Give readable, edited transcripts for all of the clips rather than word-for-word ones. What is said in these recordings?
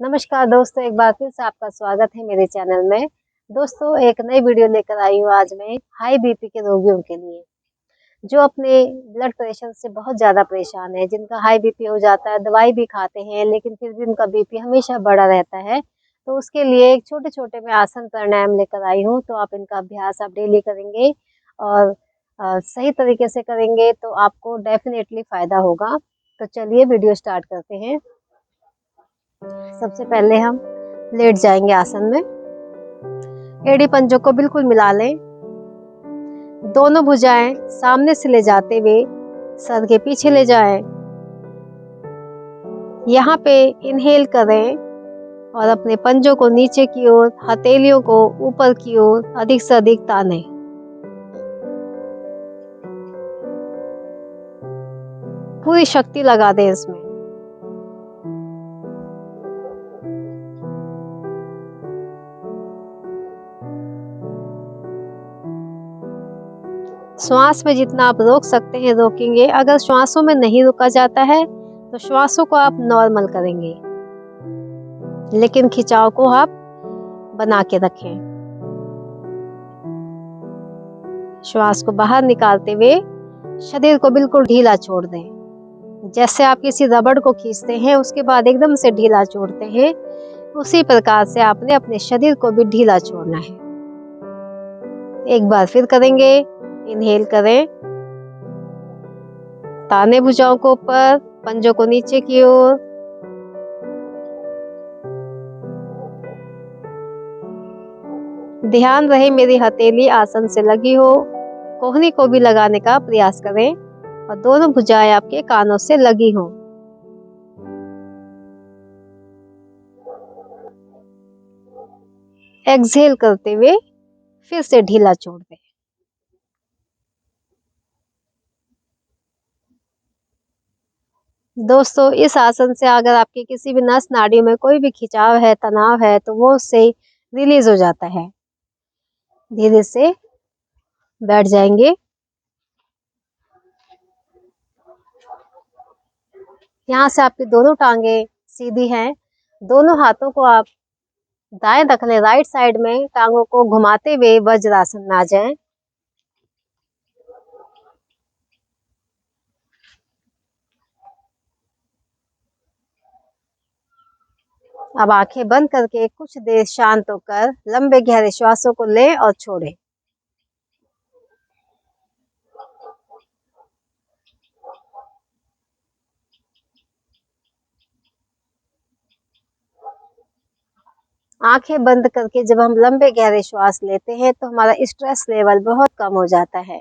नमस्कार दोस्तों, एक बार फिर से आपका स्वागत है मेरे चैनल में। दोस्तों, एक नई वीडियो लेकर आई हूँ आज मैं हाई बीपी के रोगियों के लिए, जो अपने ब्लड प्रेशर से बहुत ज़्यादा परेशान है, जिनका हाई बीपी हो जाता है, दवाई भी खाते हैं लेकिन फिर भी उनका बीपी हमेशा बढ़ा रहता है। तो उसके लिए एक छोटे-छोटे मैं आसन प्राणायाम लेकर आई हूँ, तो आप इनका अभ्यास आप डेली करेंगे और सही तरीके से करेंगे तो आपको डेफ़िनेटली फ़ायदा होगा। तो चलिए वीडियो स्टार्ट करते हैं। सबसे पहले हम लेट जाएंगे आसन में। एड़ी पंजों को बिल्कुल मिला लें। दोनों भुजाएं सामने से ले जाते हुए सर के पीछे ले जाएं। यहाँ पे इनहेल करें और अपने पंजों को नीचे की ओर, हथेलियों को ऊपर की ओर अधिक से अधिक तानें। पूरी शक्ति लगा दें इसमें। श्वास में जितना आप रोक सकते हैं रोकेंगे। अगर श्वासों में नहीं रुका जाता है तो श्वासों को आप नॉर्मल करेंगे, लेकिन खिंचाव को आप बना के रखें। श्वास को बाहर निकालते हुए शरीर को बिल्कुल ढीला छोड़ दें। जैसे आप किसी रबड़ को खींचते हैं उसके बाद एकदम से ढीला छोड़ते हैं, उसी प्रकार से आपने अपने शरीर को भी ढीला छोड़ना है। एक बार फिर करेंगे। इनहेल करें, ताने भुजाओं को ऊपर, पंजों को नीचे की ओर। ध्यान रहे मेरी हथेली आसन से लगी हो। कोहनी को भी लगाने का प्रयास करें और दोनों भुजाएं आपके कानों से लगी हों। एक्सहेल करते हुए फिर से ढीला छोड़ दें। दोस्तों, इस आसन से अगर आपकी किसी भी नस नाड़ी में कोई भी खिंचाव है, तनाव है, तो वो उससे रिलीज हो जाता है। धीरे से बैठ जाएंगे। यहाँ से आपकी दोनों टांगे सीधी हैं। दोनों हाथों को आप दाएं रख लें, राइट साइड में टांगों को घुमाते हुए वज्रासन में आ जाएं। अब आंखें बंद करके कुछ देर शांत होकर लंबे गहरे श्वासों को लें और छोड़ें। आंखें बंद करके जब हम लंबे गहरे श्वास लेते हैं तो हमारा स्ट्रेस लेवल बहुत कम हो जाता है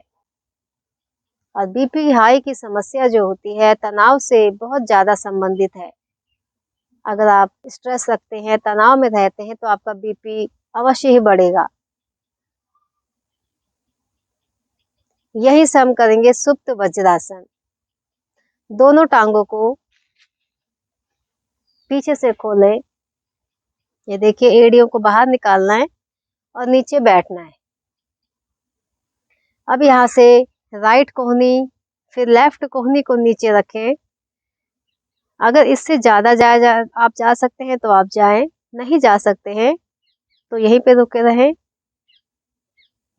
और बीपी हाई की समस्या जो होती है तनाव से बहुत ज़्यादा संबंधित है। अगर आप स्ट्रेस रखते हैं, तनाव में रहते हैं तो आपका बीपी अवश्य ही बढ़ेगा। यही से हम करेंगे सुप्त वज्रासन। दोनों टांगों को पीछे से खोलें। ये देखिए, एड़ियों को बाहर निकालना है और नीचे बैठना है। अब यहाँ से राइट कोहनी फिर लेफ्ट कोहनी को नीचे रखें। अगर इससे ज़्यादा आप जा सकते हैं तो आप जाएं, नहीं जा सकते हैं तो यहीं पे रुके रहें।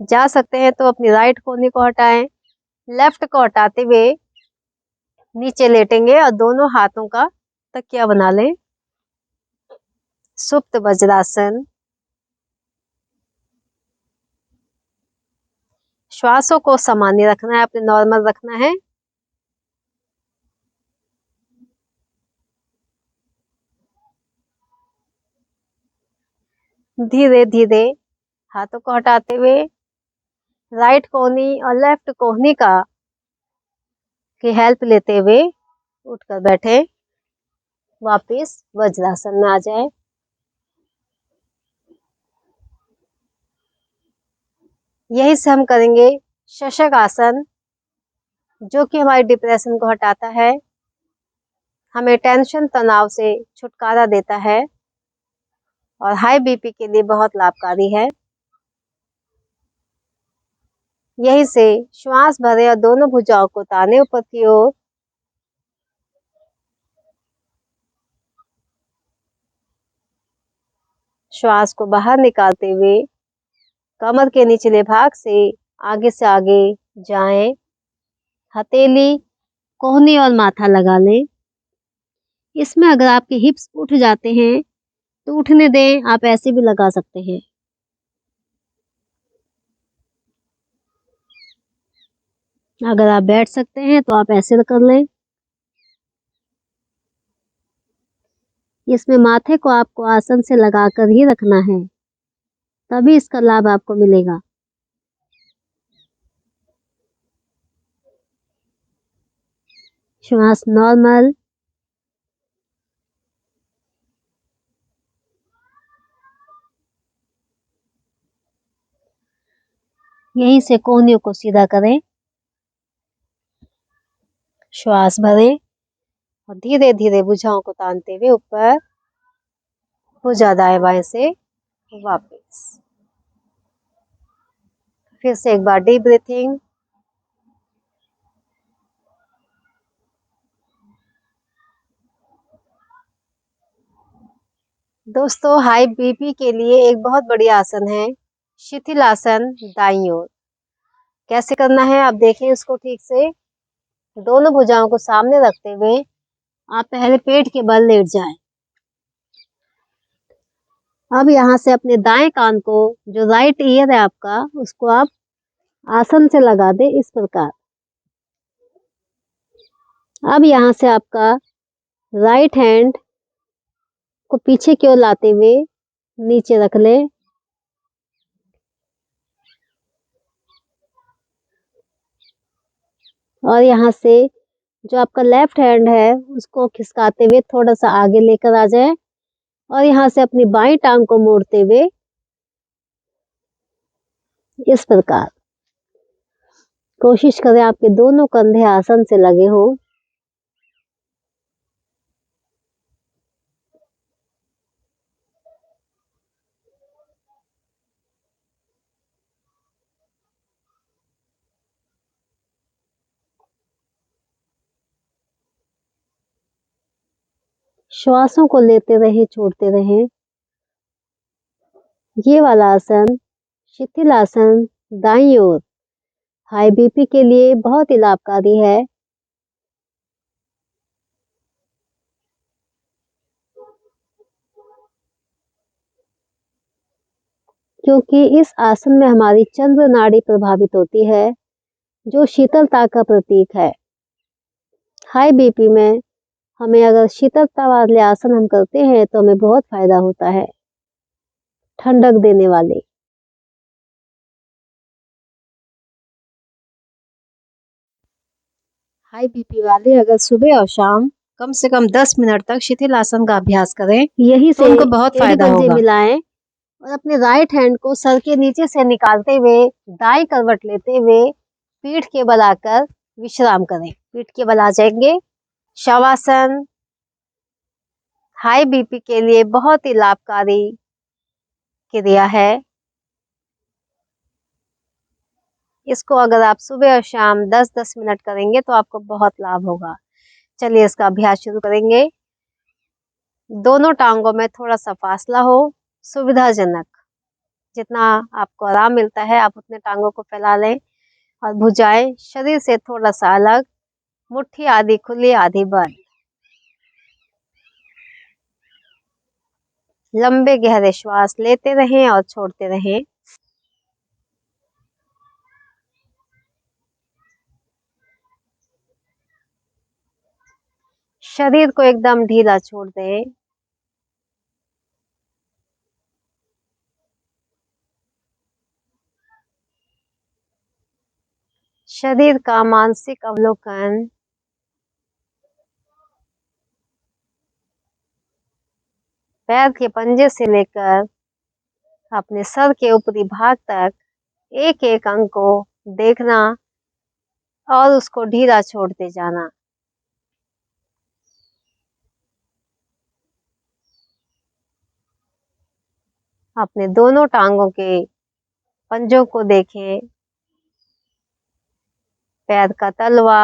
जा सकते हैं तो अपनी राइट कोहनी को हटाएं। लेफ्ट को हटाते हुए नीचे लेटेंगे और दोनों हाथों का तकिया बना लें। सुप्त वज्रासन। श्वासों को सामान्य रखना है, अपने नॉर्मल रखना है। धीरे धीरे हाथों को हटाते हुए राइट कोहनी और लेफ्ट कोहनी का की हेल्प लेते हुए उठकर बैठे। वापिस वज्रासन में आ जाए। यही से हम करेंगे शशक आसन, जो कि हमारे डिप्रेशन को हटाता है, हमें टेंशन तनाव से छुटकारा देता है और हाई बीपी के लिए बहुत लाभकारी है। यही से श्वास भरें और दोनों भुजाओं को ताने ऊपर की ओर। श्वास को बाहर निकालते हुए कमर के निचले भाग से आगे जाएं। हथेली, कोहनी और माथा लगा लें। इसमें अगर आपके हिप्स उठ जाते हैं तो उठने दें, आप ऐसे भी लगा सकते हैं। अगर आप बैठ सकते हैं तो आप ऐसे कर लें। इसमें माथे को आपको आसन से लगाकर ही रखना है, तभी इसका लाभ आपको मिलेगा। श्वास नॉर्मल। यहीं से कोहनियों को सीधा करें। श्वास भरें और धीरे धीरे भुजाओं को तानते हुए ऊपर, भुजा दाएं बाएं से वापस। फिर से एक बार डीप ब्रीथिंग। दोस्तों, हाई बीपी के लिए एक बहुत बढ़िया आसन है शिथिलासन दाईं ओर। कैसे करना है आप देखें इसको ठीक से। दोनों भुजाओं को सामने रखते हुए आप पहले पेट के बल लेट जाएं। अब यहाँ से अपने दाएं कान को, जो राइट ईयर है आपका, उसको आप आसन से लगा दें इस प्रकार। अब यहाँ से आपका राइट हैंड को पीछे की ओर लाते हुए नीचे रख लें। और यहाँ से जो आपका लेफ्ट हैंड है उसको खिसकाते हुए थोड़ा सा आगे लेकर आ जाए और यहाँ से अपनी बाईं टांग को मोड़ते हुए इस प्रकार। कोशिश करें आपके दोनों कंधे आसन से लगे हो। श्वासों को लेते रहे, छोड़ते रहे। ये वाला आसन शिथिलासन दाईं ओर हाई बीपी के लिए बहुत ही लाभकारी है। क्योंकि इस आसन में हमारी चंद्र नाड़ी प्रभावित होती है, जो शीतलता का प्रतीक है। हाई बीपी में हमें अगर शीतलता वाले आसन हम करते हैं तो हमें बहुत फायदा होता है, ठंडक देने वाले। हाई बीपी वाले अगर सुबह और शाम कम से कम 10 मिनट तक शिथिलासन का अभ्यास करें, यही से उनको बहुत फायदा होगा। मिलाएं और अपने राइट हैंड को सर के नीचे से निकालते हुए दाएं करवट लेते हुए पीठ के बल आकर विश्राम करें। पीठ के बल आ जाएंगे। शवासन हाई बीपी के लिए बहुत ही लाभकारी क्रिया है। इसको अगर आप सुबह और शाम 10-10 मिनट करेंगे तो आपको बहुत लाभ होगा। चलिए इसका अभ्यास शुरू करेंगे। दोनों टांगों में थोड़ा सा फासला हो, सुविधाजनक। जितना आपको आराम मिलता है आप उतने टांगों को फैला लें और भुजाएं शरीर से थोड़ा सा अलग, मुट्ठी आधी खुली आधी बंद। लंबे गहरे श्वास लेते रहें और छोड़ते रहें। शरीर को एकदम ढीला छोड़ दें। शरीर का मानसिक अवलोकन। पैर के पंजे से लेकर अपने सर के ऊपरी भाग तक एक एक अंग को देखना और उसको ढीला छोड़ते जाना। अपने दोनों टांगों के पंजों को देखें। पैर का तलवा,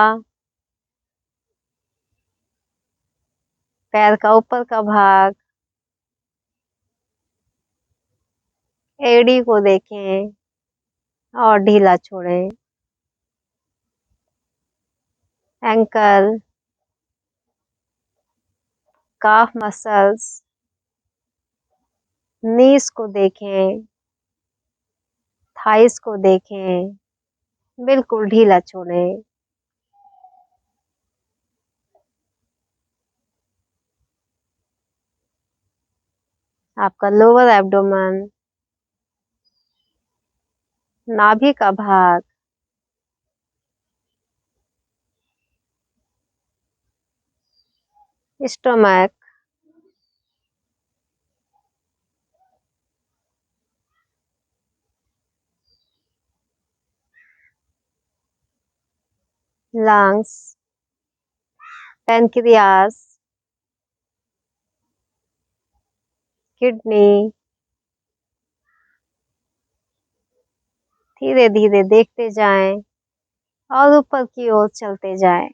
पैर का ऊपर का भाग, एड़ी को देखें और ढीला छोड़ें। एंकल, काफ मसल्स, नीज को देखें, थाइस को देखें, बिल्कुल ढीला छोड़ें। आपका लोअर एब्डोमेन, नाभि का भाग, स्टमक, लंग्स, पैनक्रियास, किडनी। धीरे धीरे देखते जाएं और ऊपर की ओर चलते जाएं।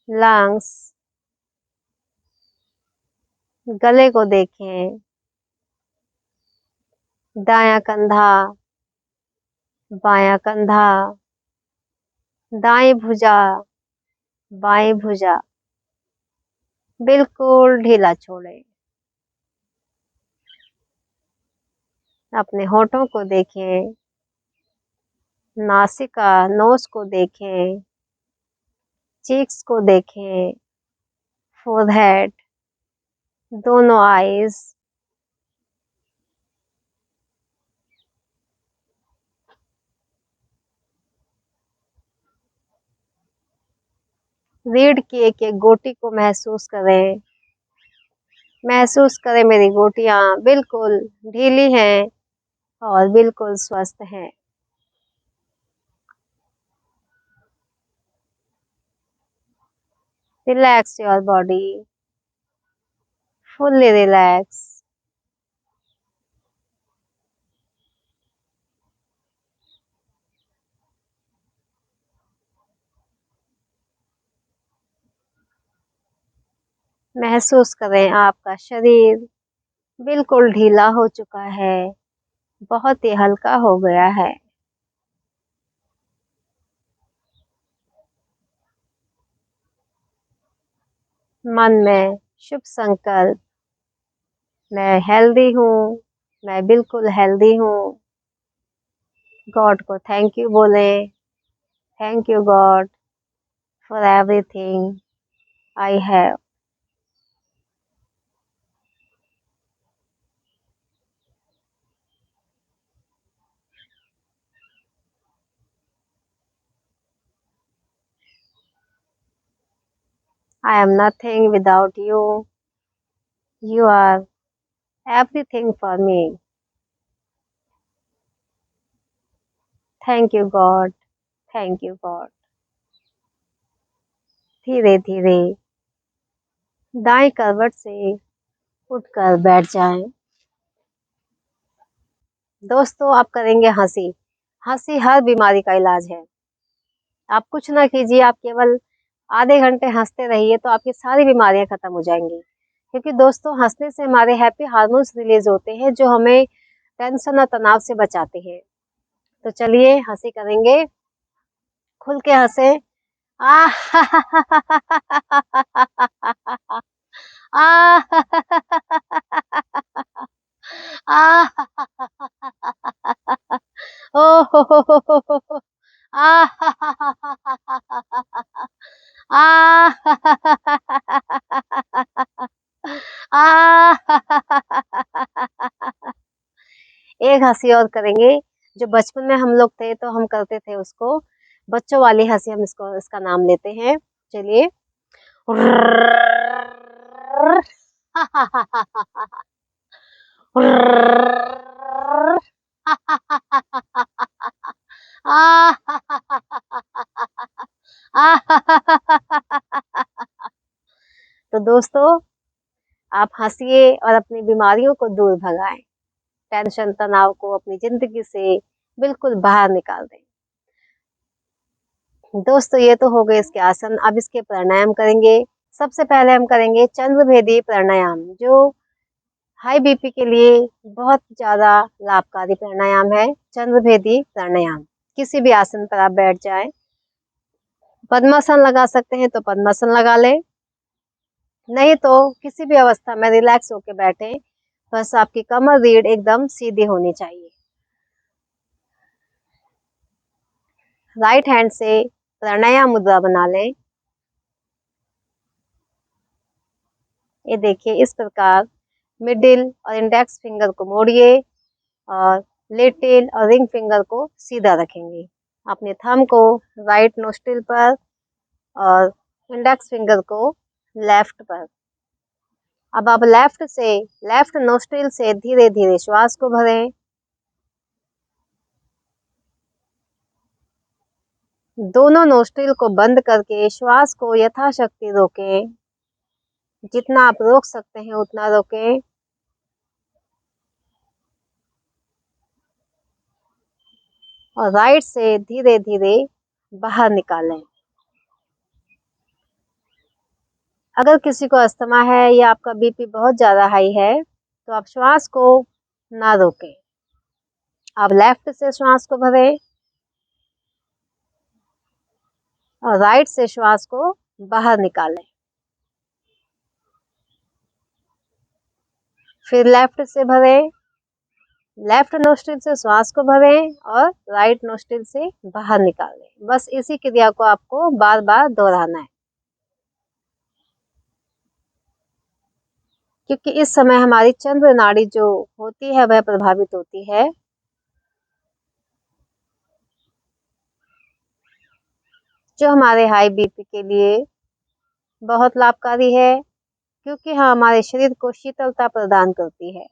लंग्स, गले को देखें, दायां कंधा, बायां कंधा, दाएं भुजा, बाएं भुजा, बिल्कुल ढीला छोड़ें। अपने होठों को देखें, नासिका, नोज को देखें, चीक्स को देखें, फोरहेड, दोनों आईज, रीढ़ की एक एक गोटी को महसूस करें। महसूस करें मेरी गोटियां बिल्कुल ढीली हैं और बिल्कुल स्वस्थ हैं। Relax your body, fully relax. महसूस करें आपका शरीर बिल्कुल ढीला हो चुका है, बहुत ही हल्का हो गया है। मन में शुभ संकल्प, मैं हेल्दी हूँ, मैं बिल्कुल हेल्दी हूँ। गॉड को थैंक यू बोलें। Thank you God for everything I have. I am nothing without you. You are everything for me. Thank you God. Thank you God. धीरे धीरे दाएं करवट से उठकर बैठ जाएं। दोस्तों आप करेंगे हंसी। हंसी हर बीमारी का इलाज है। आप कुछ ना कीजिए, आप केवल आधे घंटे हंसते रहिए तो आपकी सारी बीमारियां खत्म हो जाएंगी। क्योंकि दोस्तों हंसने से हमारे हैप्पी हार्मोन्स रिलीज होते हैं जो हमें टेंशन और तनाव से बचाते हैं। तो चलिए हंसी करेंगे, खुल के हंसे। आ आ ओ आ आ आ एक हंसी और करेंगे जो बचपन में हम लोग थे तो हम करते थे उसको। बच्चों वाली हंसी हम इसको इसका नाम लेते हैं। चलिए तो दोस्तों आप हंसिए और अपनी बीमारियों को दूर भगाएं। टेंशन तनाव को अपनी जिंदगी से बिल्कुल बाहर निकाल दें। दोस्तों ये तो हो गए इसके आसन। अब इसके प्राणायाम करेंगे। सबसे पहले हम करेंगे चंद्रभेदी प्राणायाम, जो हाई बीपी के लिए बहुत ज़्यादा लाभकारी प्राणायाम है चंद्रभेदी प्राणायाम। किसी भी आसन पर आप बैठ जाएं, पद्मासन लगा सकते हैं तो पद्मासन लगा लें, नहीं तो किसी भी अवस्था में रिलैक्स होकर बैठे। बस आपकी कमर रीढ़ एकदम सीधी होनी चाहिए। राइट हैंड से प्राणायाम मुद्रा बना लें। ये देखिए, इस प्रकार मिडिल और इंडेक्स फिंगर को मोड़िए और लिटिल और रिंग फिंगर को सीधा रखेंगे। अपने थंब को राइट नोस्ट्रिल पर और इंडेक्स फिंगर को लेफ्ट पर। अब आप लेफ्ट नोस्ट्रिल से धीरे धीरे श्वास को भरें। दोनों नोस्ट्रिल को बंद करके श्वास को यथाशक्ति रोकें। जितना आप रोक सकते हैं उतना रोकें। और राइट से धीरे धीरे बाहर निकालें। अगर किसी को अस्थमा है या आपका बीपी बहुत ज़्यादा हाई है तो आप श्वास को ना रोकें। आप लेफ्ट से श्वास को भरें और राइट से श्वास को बाहर निकालें। फिर लेफ्ट से भरें, लेफ्ट नोस्ट्रिल से श्वास को भरें और राइट नोस्ट्रिल से बाहर निकालें। बस इसी क्रिया को आपको बार बार दोहराना है, क्योंकि इस समय हमारी चंद्र नाड़ी जो होती है वह प्रभावित होती है। जो हमारे हाई बीपी के लिए बहुत लाभकारी है, क्योंकि हाँ हमारे शरीर को शीतलता प्रदान करती है।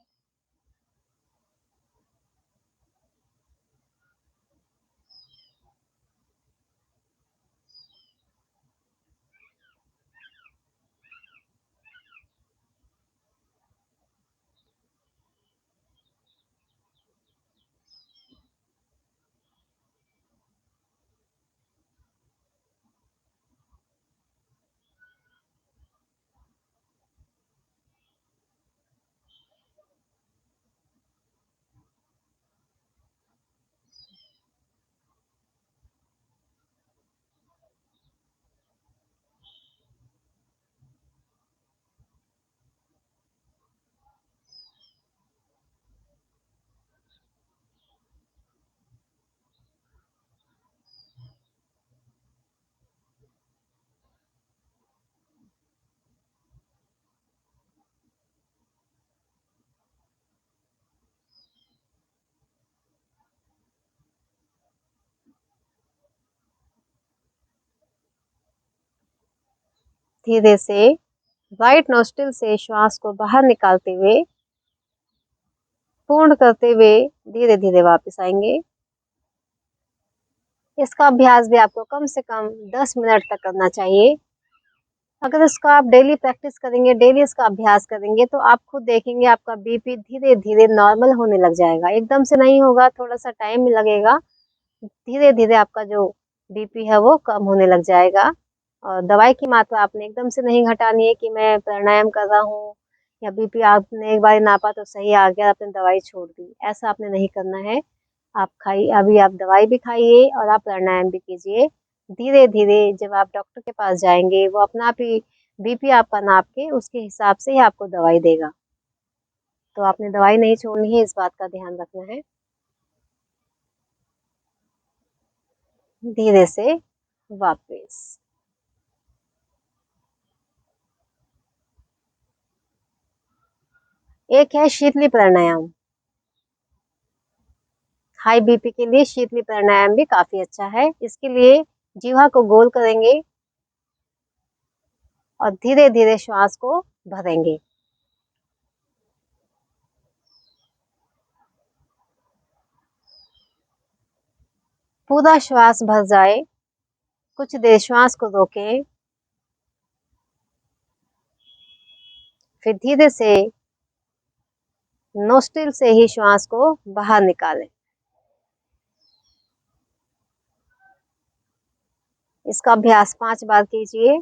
धीरे से राइट नोस्ट्रिल से श्वास को बाहर निकालते हुए पूर्ण करते हुए धीरे धीरे वापस आएंगे। इसका अभ्यास भी आपको कम से कम 10 मिनट तक करना चाहिए। अगर इसका आप डेली प्रैक्टिस करेंगे, डेली इसका अभ्यास करेंगे, तो आप खुद देखेंगे आपका बीपी धीरे धीरे नॉर्मल होने लग जाएगा। एकदम से नहीं होगा, थोड़ा सा टाइम लगेगा। धीरे धीरे आपका जो बीपी है वो कम होने लग जाएगा। और दवाई की मात्रा आपने एकदम से नहीं घटानी है कि मैं प्राणायाम कर रहा हूँ या बीपी आपने एक बार नापा तो सही आ गया, आपने दवाई छोड़ दी, ऐसा आपने नहीं करना है। आप खाइए, अभी आप दवाई भी खाइए और आप प्राणायाम भी कीजिए। धीरे धीरे जब आप डॉक्टर के पास जाएंगे, वो अपना आप ही बीपी आपका नाप के उसके हिसाब से ही आपको दवाई देगा। तो आपने दवाई नहीं छोड़नी है, इस बात का ध्यान रखना है। धीरे से वापस। एक है शीतली प्राणायाम। हाई बीपी के लिए शीतली प्राणायाम भी काफी अच्छा है। इसके लिए जीवा को गोल करेंगे और धीरे धीरे श्वास को भरेंगे। पूरा श्वास भर जाए, कुछ देर श्वास को रोकें, फिर धीरे से नोस्ट्रिल से ही श्वास को बाहर निकालें। इसका अभ्यास 5 बार कीजिए।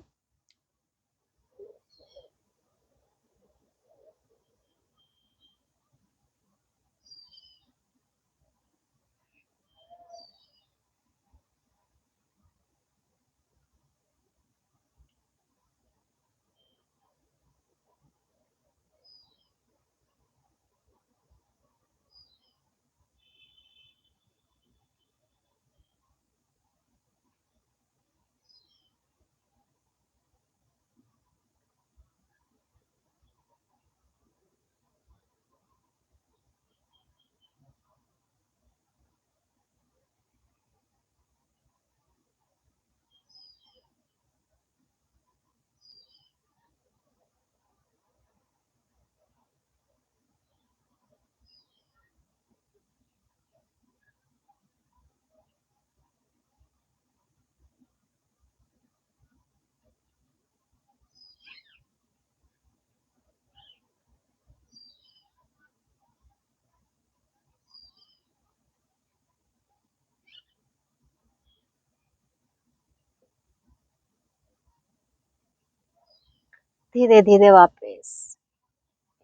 धीरे धीरे वापस।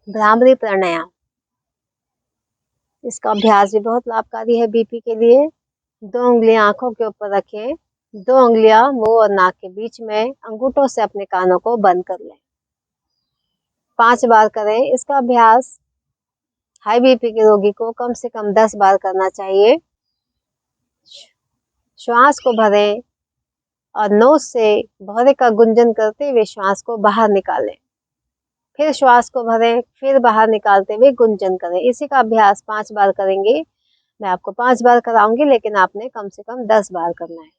भ्रामरी प्राणायाम, इसका अभ्यास भी बहुत लाभकारी है बीपी के लिए। 2 उंगलियां आंखों के ऊपर रखें, 2 उंगलियां मुंह और नाक के बीच में, अंगूठों से अपने कानों को बंद कर लें। 5 बार करें। इसका अभ्यास हाई बीपी के रोगी को कम से कम 10 बार करना चाहिए। श्वास को भरें और नोज से भौरे का गुंजन करते हुए श्वास को बाहर निकालें। फिर श्वास को भरें, फिर बाहर निकालते हुए गुंजन करें। इसी का अभ्यास 5 बार करेंगे। मैं आपको 5 बार कराऊंगी, लेकिन आपने कम से कम 10 बार करना है।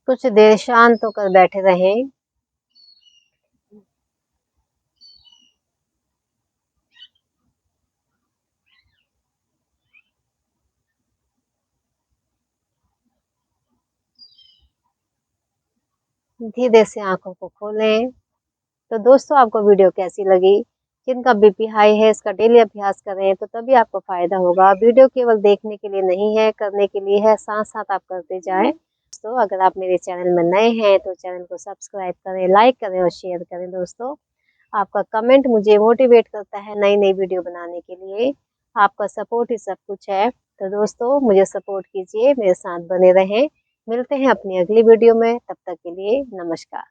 कुछ देर शांत होकर बैठे रहें। धीरे से आंखों को खोलें। तो दोस्तों, आपको वीडियो कैसी लगी? जिनका बीपी हाई है, इसका डेली अभ्यास करें तो तभी आपको फायदा होगा। वीडियो केवल देखने के लिए नहीं है, करने के लिए है। साथ साथ आप करते जाएं। दोस्तों, अगर आप मेरे चैनल में नए हैं तो चैनल को सब्सक्राइब करें, लाइक करें और शेयर करें। दोस्तों, आपका कमेंट मुझे मोटिवेट करता है नई नई वीडियो बनाने के लिए। आपका सपोर्ट ही सब कुछ है। तो दोस्तों, मुझे सपोर्ट कीजिए, मेरे साथ बने रहें। मिलते हैं अपनी अगली वीडियो में। तब तक के लिए नमस्कार।